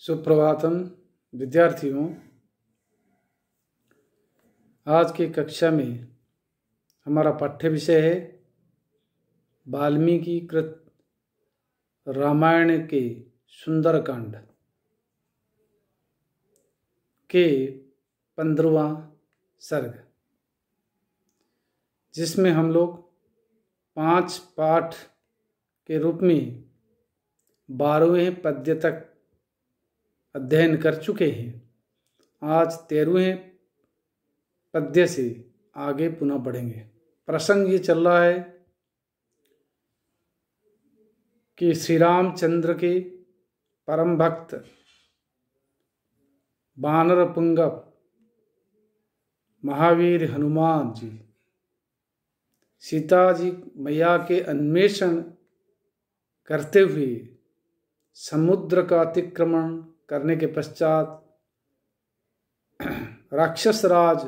सुप्रभातम विद्यार्थियों। आज की कक्षा में हमारा पाठ्य विषय है वाल्मीकि कृत रामायण के सुंदरकांड के 15वां सर्ग, जिसमें हम लोग 5 पाठ के रूप में 12वें पद्य तक अध्ययन कर चुके हैं। आज 13वें पद्य से आगे पुनः बढ़ेंगे। प्रसंग ये चल रहा है कि श्री रामचंद्र के परम भक्त वानर पुंगव महावीर हनुमान जी सीता जी मैया के अन्वेषण करते हुए समुद्र का अतिक्रमण करने के पश्चात राक्षस राज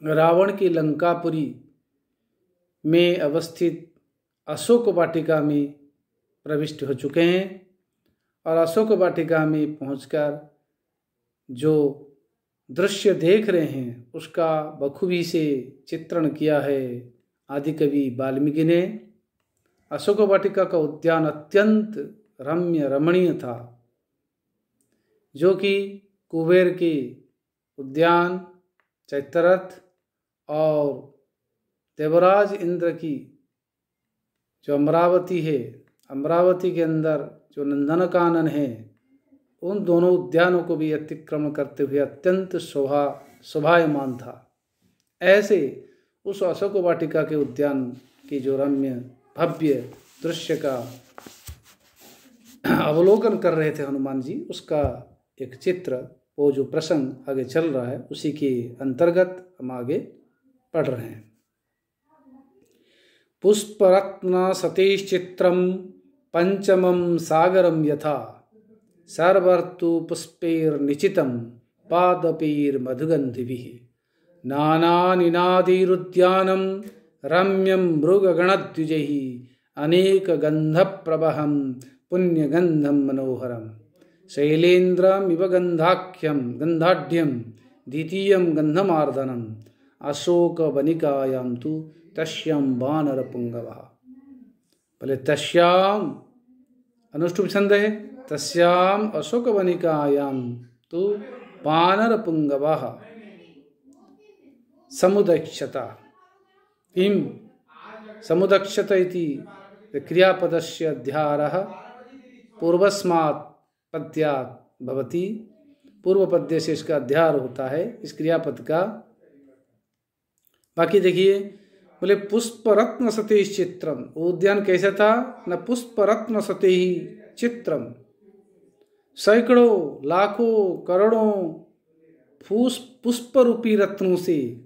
रावण की लंकापुरी में अवस्थित अशोक वाटिका में प्रविष्ट हो चुके हैं और अशोक वाटिका में पहुंचकर जो दृश्य देख रहे हैं उसका बखूबी से चित्रण किया है आदिकवि वाल्मीकि ने। अशोक वाटिका का उद्यान अत्यंत रम्य रमणीय था, जो कि कुबेर के उद्यान चैत्ररथ और देवराज इंद्र की जो अमरावती है, अमरावती के अंदर जो नंदनकानन है, उन दोनों उद्यानों को भी अतिक्रमण करते हुए अत्यंत शोभायमान था। ऐसे उस अशोक वाटिका के उद्यान की जो रम्य भव्य दृश्य का अवलोकन कर रहे थे हनुमान जी, उसका एक चित्र, वो जो प्रसंग आगे चल रहा है उसी के अंतर्गत हम आगे पढ़ रहे हैं। पुष्परत्न सतीश्चित्रम पंचमम सागरम यथा सर्वर्तु पुष्पैर्निचितं पादपैर्मधुगन्धिभिः नाना निनादैरुद्यानं रम्यं मृगगणद्विजैः अनेक गन्धप्रवहं पुण्यगन्धं मनोहरम् शैलेन्द्रमिव गन्धाढ्यं द्वितीयं गन्धमार्दनम् अशोकवनिकायां तु तस्यां वानरपुङ्गवः। पहले तस्यां अनुष्टुप छंद है, तस्यां अशोकवनिकायां तु वानरपुङ्गवः समुदक्षत। किं समुदक्षत इति क्रियापदस्य अध्यारः पूर्वस्मात् पद्यात् भवति। पूर्व पद्य से इसका अध्यार होता है इस क्रियापद का। बाकी देखिए, बोले पुष्परत्न सतेश चित्रम, उद्यान कैसा था न, पुष्परत्न सतेह चित्रम, सैकड़ों लाखों करोड़ों पुष्प रूपी रत्नों से,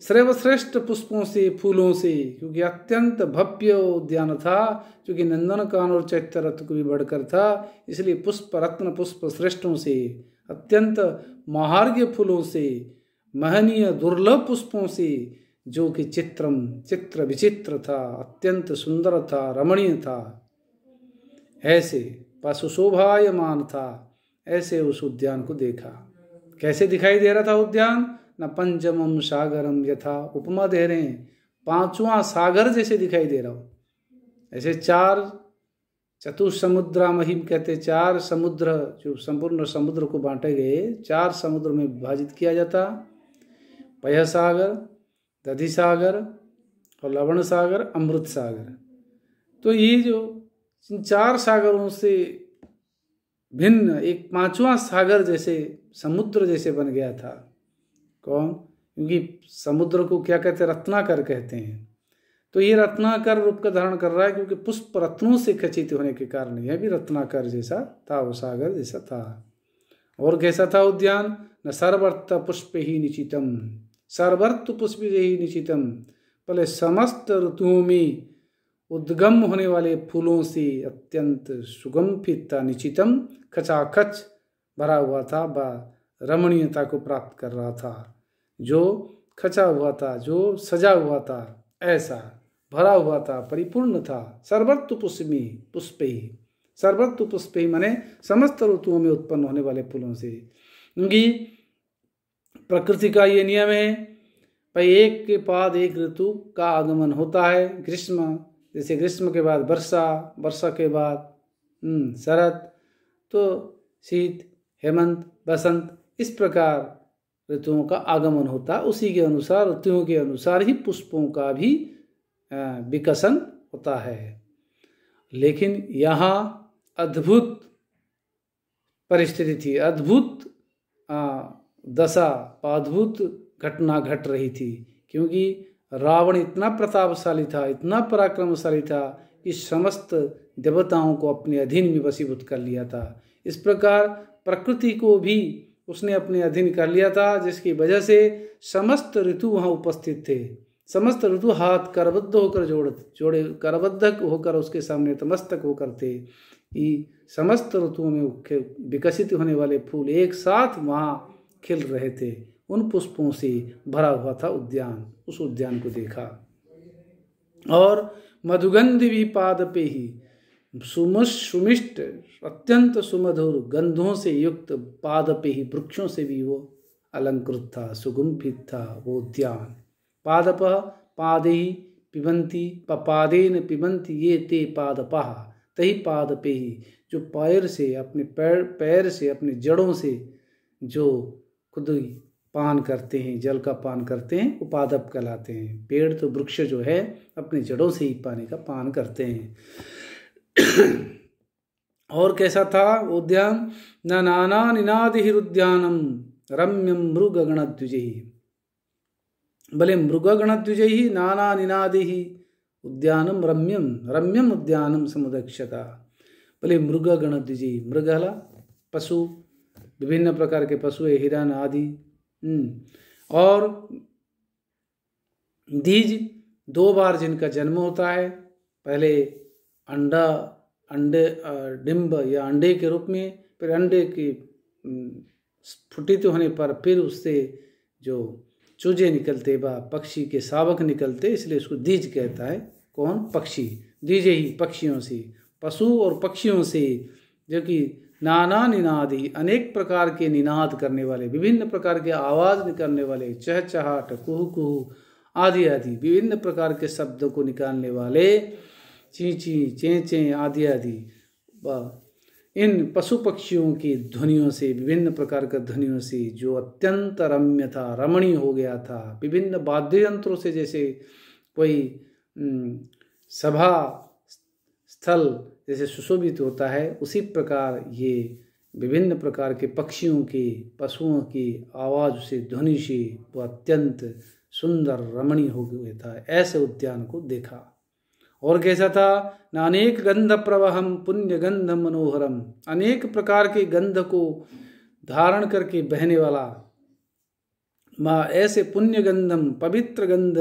सर्वश्रेष्ठ पुष्पों से, फूलों से, क्योंकि अत्यंत भव्य उद्यान था, क्योंकि नंदनकानन और चैत्ररथ को भी बढ़कर था, इसलिए पुष्प रत्न पुष्प श्रेष्ठों से, अत्यंत महार्घ्य फूलों से, महनीय दुर्लभ पुष्पों से, जो कि चित्र विचित्र था, अत्यंत सुंदर था, रमणीय था, ऐसे पशु शोभायमान था। ऐसे उस उद्यान को देखा। कैसे दिखाई दे रहा था उद्यान न, पंचमम सागरम यथा, उपमा दे रहे हैं, 5वां सागर जैसे दिखाई दे रहा हो। ऐसे 4 चतुसमुद्रा महिम कहते, 4 समुद्र जो संपूर्ण समुद्र को बांटे गए, 4 समुद्र में विभाजित किया जाता, पय सागर, दधि सागर और लवण सागर, अमृत सागर। तो ये जो 4 सागरों से भिन्न एक 5वां सागर जैसे समुद्र जैसे बन गया था। कौन? क्योंकि समुद्र को क्या कहते हैं? रत्नाकर कहते हैं। तो ये रत्नाकर रूप का धारण कर रहा है, क्योंकि पुष्प रत्नों से खचित होने के कारण यह भी रत्नाकर जैसा था, वो सागर जैसा था। और कैसा था उद्यान न, सर्वर्त पुष्प ही निचितम, सर्वर्त पुष्प ही निचितम, पहले समस्त ऋतुओं में उद्गम होने वाले फूलों से अत्यंत सुगंधित था। निचितम खचाखच भरा हुआ था, रमणीयता को प्राप्त कर रहा था, जो खचा हुआ था, जो सजा हुआ था, ऐसा भरा हुआ था, परिपूर्ण था। सर्वत्र पुष्पी सर्वत्र पुष्पे माने समस्त ऋतुओं में उत्पन्न होने वाले फूलों से। क्योंकि प्रकृति का ये नियम है भाई, एक के बाद एक ऋतु का आगमन होता है। ग्रीष्म, जैसे ग्रीष्म के बाद वर्षा, वर्षा के बाद शरत, तो शीत, हेमंत, बसंत, इस प्रकार ऋतुओं का आगमन होता है। उसी के अनुसार, ऋतुओं के अनुसार ही पुष्पों का भी विकसन होता है। लेकिन यहाँ अद्भुत परिस्थिति थी, अद्भुत दशा, अद्भुत घटना घट रही थी। क्योंकि रावण इतना प्रतापशाली था, इतना पराक्रमशाली था कि समस्त देवताओं को अपने अधीन में वशीभूत कर लिया था। इस प्रकार प्रकृति को भी उसने अपने अधीन कर लिया था, जिसकी वजह से समस्त ऋतु वहाँ उपस्थित थे। समस्त ऋतु हाथ करबद्ध होकर जोड़े करबद्ध होकर उसके सामने तमस्तक होकर थे कि समस्त ऋतुओं में विकसित होने वाले फूल एक साथ वहाँ खिल रहे थे। उन पुष्पों से भरा हुआ था उद्यान। उस उद्यान को देखा और मधुगंध भी पाद पे ही सुमिष्ट अत्यंत सुमधुर गंधों से युक्त पाद पे ही वृक्षों से भी वो अलंकृत था, सुगुम्फित था वो उद्यान। पादप पादे पिबंती पपादेन पिबंती ये ते पादपः, तही पाद पे ही, जो पैर से अपने पैर से अपने जड़ों से जो खुद पान करते हैं, जल का पान करते हैं, वो पादप कहलाते हैं। पेड़ तो वृक्ष जो है अपने जड़ों से ही पानी का पान करते हैं। और कैसा था उद्यान? न नाना निनादिरुद्यानम रम्यम मृगगणद्विजैः, भले मृगगणद्विजैः नाना निनादिः उद्यानम रम्यम, रम्यम उद्यानम समुदक्षता। भले मृगगणद्विजैः, मृगला पशु, विभिन्न प्रकार के पशु है, हिरण आदि। और द्विज, दो बार जिनका जन्म होता है, पहले अंडे डिंब या अंडे के रूप में, फिर अंडे की फुटित होने पर फिर उससे जो चूजे निकलते व पक्षी के शावक निकलते, इसलिए उसको द्विज कहता है। कौन? पक्षी। द्विज ही पक्षियों से, पशु और पक्षियों से, जो कि नाना निनादी, अनेक प्रकार के निनाद करने वाले, विभिन्न प्रकार के आवाज निकालने वाले, चहचहाट, कुहू कुहू आदि आदि विभिन्न प्रकार के शब्दों को निकालने वाले, ची ची चे चे आदि आदि, इन पशु पक्षियों की ध्वनियों से, विभिन्न प्रकार के ध्वनियों से जो अत्यंत रम्य था, रमणीय हो गया था। विभिन्न वाद्य यंत्रों से, जैसे कोई सभा स्थल जैसे सुशोभित होता है, उसी प्रकार ये विभिन्न प्रकार के पक्षियों की, पशुओं की आवाज से, ध्वनि से वो अत्यंत सुंदर रमणीय हो गया था। ऐसे उद्यान को देखा। और कैसा था? न अनेक गंध प्रवहम पुण्य गंधम मनोहरम, अनेक प्रकार के गंध को धारण करके बहने वाला, ऐसे पुण्य गंधम, पवित्र गंध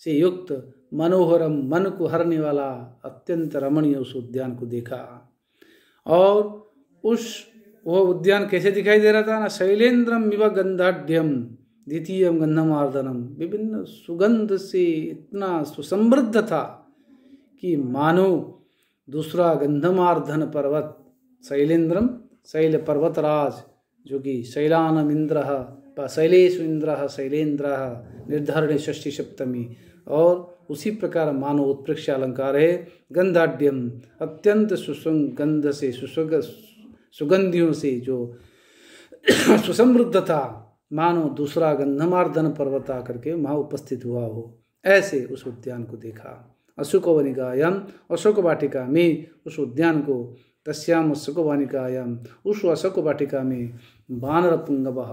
से युक्त, मनोहरम, मन को हरने वाला, अत्यंत रमणीय उस उद्यान को देखा। और वो उद्यान कैसे दिखाई दे रहा था ना? शैलेंद्रम इव गंधाढ्यम द्वितीय गंधमार्दनम, विभिन्न सुगंध से इतना सुसमृद्ध था कि मानो दूसरा गंधमार्धन पर्वत, शैलेंद्रम, शैल पर्वतराज, जो कि शैलानम इंद्र, शैलेषु इंद्र शैलेंद्र निर्धारणे षष्ठी सप्तमी, और उसी प्रकार मानो उत्प्रेक्ष अलंकार है। गंधाढ्यम, अत्यंत सुगंध से, सुगंधियों से जो सुसमृद्ध था, मानो दूसरा गंधमार्दन पर्वत आकर के वहाँ उपस्थित हुआ हो। ऐसे उस उद्यान को देखा। अशोकवनिकायाम, अशोक वाटिका में उस उद्यान को, तस्याम अशोकवनिकायाम, उस अशोक वाटिका में वानर पुंगवः,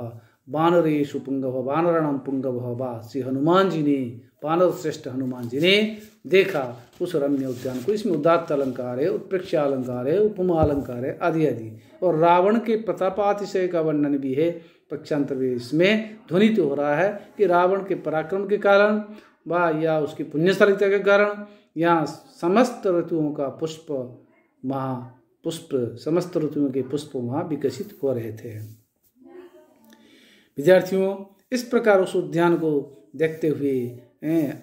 वानरेषु पुंगवः, वानराणाम पुंगवः वा, श्री हनुमान जी ने, वानर श्रेष्ठ हनुमान जी ने देखा उस रम्य उद्यान को। इसमें उदात्त अलंकार है, उत्प्रेक्ष अलंकार है, उपमा अलंकार है, आदि आदि। और रावण के प्रतापातिशय का वर्णन भी है पक्षांतर में। इसमें ध्वनित हो रहा है कि रावण के पराक्रम के कारण व या उसकी पुण्यशालिता के कारण यहाँ समस्त ऋतुओं का पुष्प, समस्त ऋतुओं के पुष्प वहाँ विकसित हो रहे थे। विद्यार्थियों, इस प्रकार उस उद्यान को देखते हुए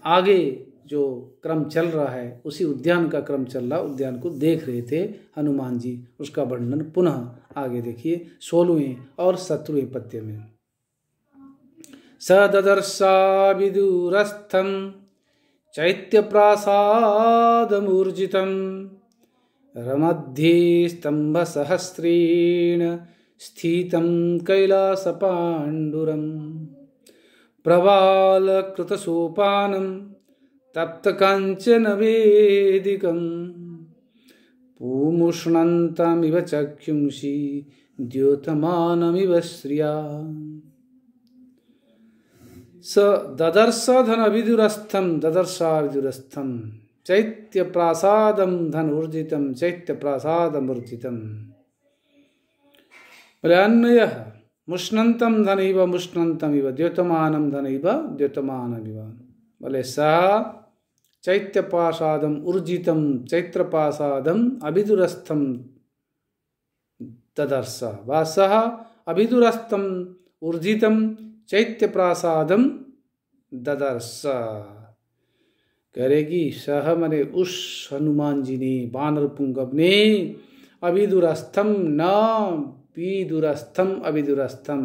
आगे जो क्रम चल रहा है, उसी उद्यान का क्रम चल रहा, उद्यान को देख रहे थे हनुमान जी। उसका वर्णन पुनः आगे देखिए 16वें और 17वें पद्य में। स ददर्शा विदुरस्थं चैत्यप्रासादमूर्जितं रमध्ये स्तम्भसहस्रेण स्थितं कैलासपाण्डुरम् प्रवालकृतसोपानं तप्तकाञ्चनवेदिकं पूमुष्णन्तमिव चक्षुंषि द्योतमानमिव श्रिया। स ददर्श धन विदुरस्थम ददर्शा विदुरस्थम चैत्य प्रासादम धन ऊर्जितम चैत्य प्रासादम ऊर्जितम। अन्वय मुष्णंतम धनैव मुष्णंतमिव द्योतमानम धनैव द्योतमानमिव। बोले सह चैत्य प्रासादम ऊर्जितम चैत्र प्रासादम अभिदुरस्थम ददर्श वा सह अभिदुरस्थम ऊर्जितम चैत्य प्रासादम ददर्श। करेगी सह मने उस हनुमान जी ने, वानर पुंगव ने, अभिदुरस्थम न विदुरस्थम अभिदुरस्थम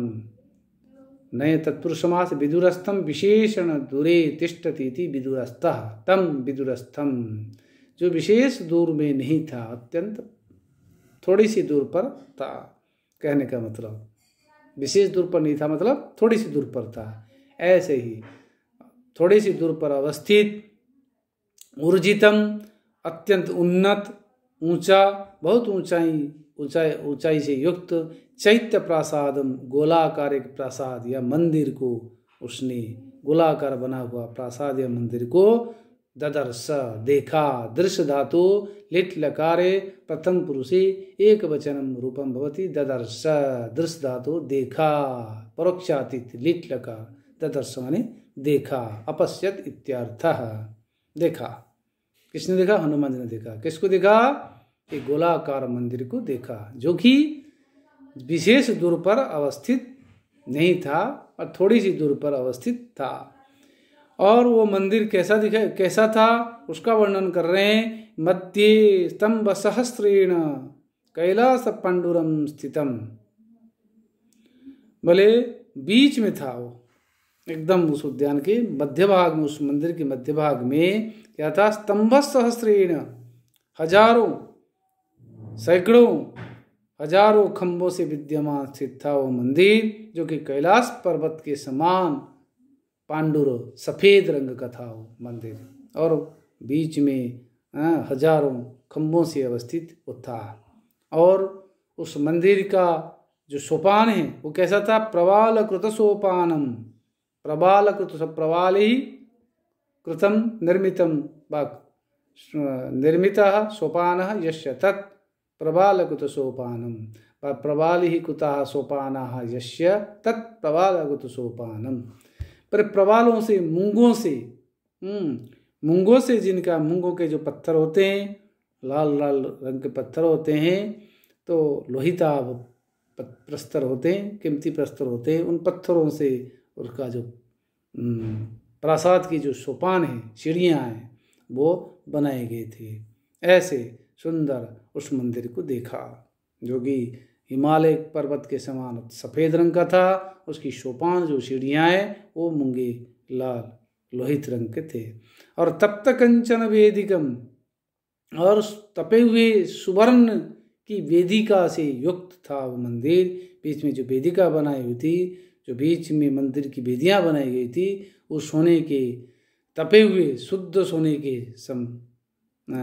नए तत्पुरुष समास विदुरस्थम विशेषण दूरे तिष्ठति इति विदुरस्थः तम विदुरस्थम, जो विशेष दूर में नहीं था, अत्यंत थोड़ी सी दूर पर था। कहने का मतलब विशेष दूर पर नहीं था, मतलब थोड़ी सी दूर पर था। ऐसे ही थोड़ी सी दूर पर अवस्थित, ऊर्जितम अत्यंत उन्नत, ऊंचा, बहुत ऊंचाई से युक्त, चैत्य प्रासादम गोलाकार एक प्रासाद या मंदिर को उसने, गोलाकार बना हुआ प्रासाद या मंदिर को ददर्श देखा। दृश्य धातु लिट लकारे प्रथम पुरुषे एक वचनम रूपम भवति ददर्श। दृश्य धातु देखा, परोक्षातीत लिट लकार, ददर्श माने देखा, अपश्यत इत्यार्थः। देखा, किसने देखा? हनुमान जी ने देखा। किसको देखा? एक गोलाकार मंदिर को देखा, जो कि विशेष दूर पर अवस्थित नहीं था और थोड़ी सी दूर पर अवस्थित था। और वो मंदिर कैसा दिखा, कैसा था, उसका वर्णन कर रहे हैं। मध्ये स्तंभ सहस्रेण कैलास पांडुरम स्थितम। भले बीच में था वो, एकदम उस उद्यान के मध्य भाग में, उस मंदिर के मध्य भाग में क्या था? स्तंभ सहस्रेण, हजारों, सैकड़ों, हजारों खंभों से विद्यमान स्थित था वो मंदिर, जो कि कैलाश पर्वत के समान पांडुर सफेद रंग का था वो मंदिर, और बीच में हजारों खंभों से अवस्थित वो था। और उस मंदिर का जो सोपान है वो कैसा था? प्रवाल कृत सोपानम। प्रवाल कृत, प्रवाल ही कृतम निर्मितम निर्मितः सोपानः यस्य तत् प्रवाल कृत सोपानम। प्रवाल ही कुतः सोपानः यस्य तत् प्रवाल कृत सोपानम। पर प्रवालों से, मूंगों से जिनका, मूंगों के जो पत्थर होते हैं, लाल लाल रंग के पत्थर होते हैं, तो लोहिताभ प्रस्तर होते हैं, कीमती प्रस्तर होते हैं, उन पत्थरों से उसका जो प्रासाद की जो सोपान है, सीढ़ियाँ हैं, वो बनाए गए थे। ऐसे सुंदर उस मंदिर को देखा, जो कि हिमालय पर्वत के समान सफ़ेद रंग का था। उसकी सोपान, जो सीढ़ियाँ हैं, वो मूंगे लाल लोहित रंग के थे। और तप्त कंचन वेदिकम, और तपे हुए सुवर्ण की वेदिका से युक्त था वो मंदिर। बीच में जो वेदिका बनाई हुई थी, जो बीच में मंदिर की वेदियाँ बनाई गई थी, वो सोने के, तपे हुए शुद्ध सोने के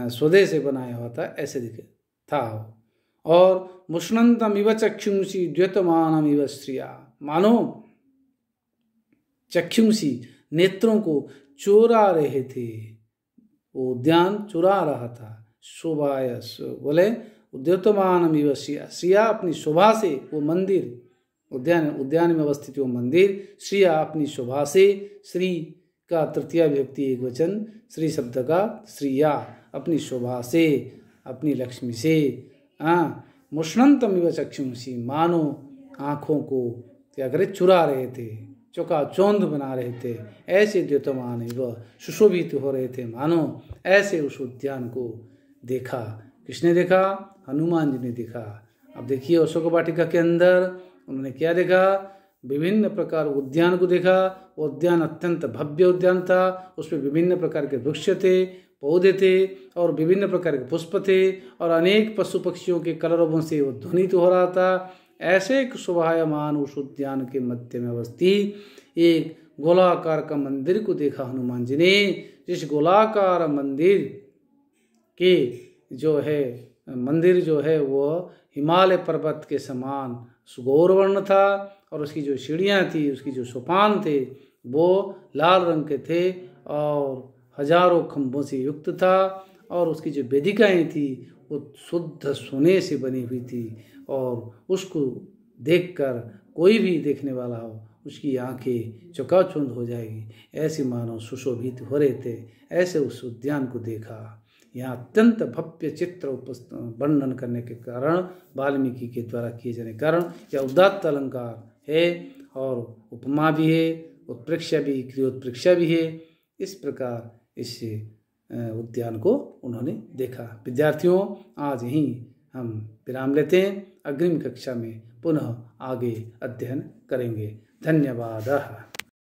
सौदे से बनाया हुआ था, ऐसे दिखे था। और मुष्णंतम इव चक्षुंसी द्योतमानम इव श्रिया, मानो चक्षुंसी नेत्रों को चोरा रहे थे, वो उद्यान चुरा रहा था। शोभाय, बोले द्योतमानम इव श्रिया, श्रिया अपनी शोभा से, वो मंदिर, उद्यान में अवस्थित वो मंदिर, श्रिया अपनी शोभा से, श्री का तृतीया विभक्ति एक वचन, श्री शब्द का श्रिया, अपनी शोभा से, अपनी लक्ष्मी से। मुष्णंतम इव चक्षुंसी, मानो आँखों को क्या करे? चुरा रहे थे, चौकाचौंध बना रहे थे, ऐसे द्योतमान व सुशोभित हो रहे थे, मानो ऐसे उस उद्यान को देखा। किसने देखा? हनुमान जी ने देखा। अब देखिए अशोक वाटिका के अंदर उन्होंने क्या देखा? विभिन्न प्रकार उद्यान को देखा। उद्यान अत्यंत भव्य उद्यान था, उसमें विभिन्न प्रकार के वृक्ष थे, पौधे थे और विभिन्न प्रकार के पुष्प थे और अनेक पशु पक्षियों के कलरवों से वो ध्वनित हो रहा था। ऐसे एक शोभायमान उस उद्यान के मध्य में अवस्थित एक गोलाकार का मंदिर को देखा हनुमान जी ने। जिस गोलाकार मंदिर के मंदिर जो है वो हिमालय पर्वत के समान सुगौरवर्ण था और उसकी जो सीढ़ियाँ थी, उसकी जो सोपान थे वो लाल रंग के थे और हजारों खंभों से युक्त था और उसकी जो वेदिकाएं थी वो शुद्ध सोने से बनी हुई थी और उसको देखकर कोई भी देखने वाला हो उसकी आंखें चौकाचौंध हो जाएगी, ऐसे मानव सुशोभित हो रहे थे। ऐसे उस उद्यान को देखा। यहाँ अत्यंत भव्य चित्र वर्णन करने के कारण, वाल्मीकि के द्वारा किए जाने के कारण यह उदात्त अलंकार है और उपमा भी है, उत्प्रेक्षा भी, क्रियोत्प्रेक्षा भी है। इस प्रकार इस उद्यान को उन्होंने देखा। विद्यार्थियों, आज यहीं हम विराम लेते हैं। अग्रिम कक्षा में पुनः आगे अध्ययन करेंगे। धन्यवाद।